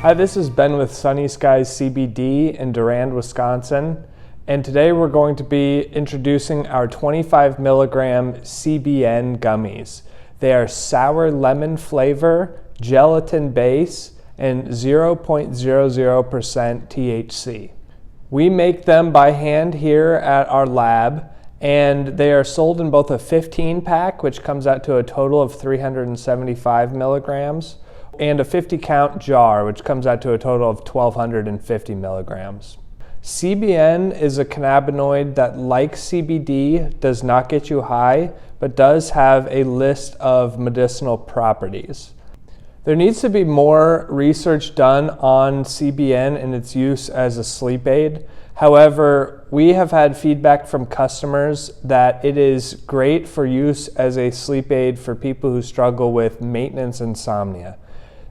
Hi, this is Ben with Sunny Skies CBD in Durand, Wisconsin, and today we're going to be introducing our 25 milligram CBN gummies. They are sour lemon flavor, gelatin base, and 0.00% THC. We make them by hand here at our lab, and they are sold in both a 15 pack, which comes out to a total of 375 milligrams, and a 50 count jar, which comes out to a total of 1,250 milligrams. CBN is a cannabinoid that, like CBD, does not get you high, but does have a list of medicinal properties. There needs to be more research done on CBN and its use as a sleep aid. However, we have had feedback from customers that it is great for use as a sleep aid for people who struggle with maintenance insomnia.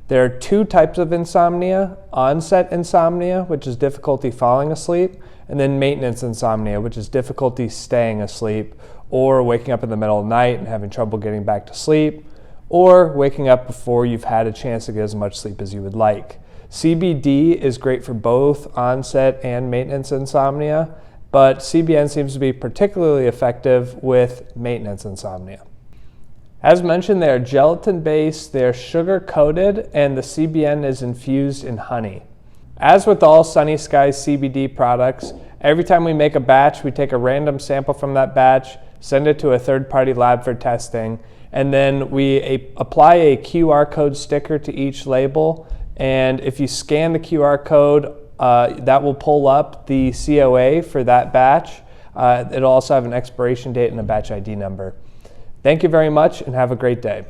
There are two types of insomnia: onset insomnia, which is difficulty falling asleep, and then maintenance insomnia, which is difficulty staying asleep or waking up in the middle of the night and having trouble getting back to sleep, or waking up before you've had a chance to get as much sleep as you would like. CBD is great for both onset and maintenance insomnia, but CBN seems to be particularly effective with maintenance insomnia. As mentioned, they are gelatin-based, they are sugar-coated, and the CBN is infused in honey. As with all Sunny Skies CBD products, every time we make a batch, we take a random sample from that batch, send it to a third-party lab for testing, and then we apply a QR code sticker to each label, and if you scan the QR code, that will pull up the COA for that batch. It'll also have an expiration date and a batch ID number. Thank you very much and have a great day.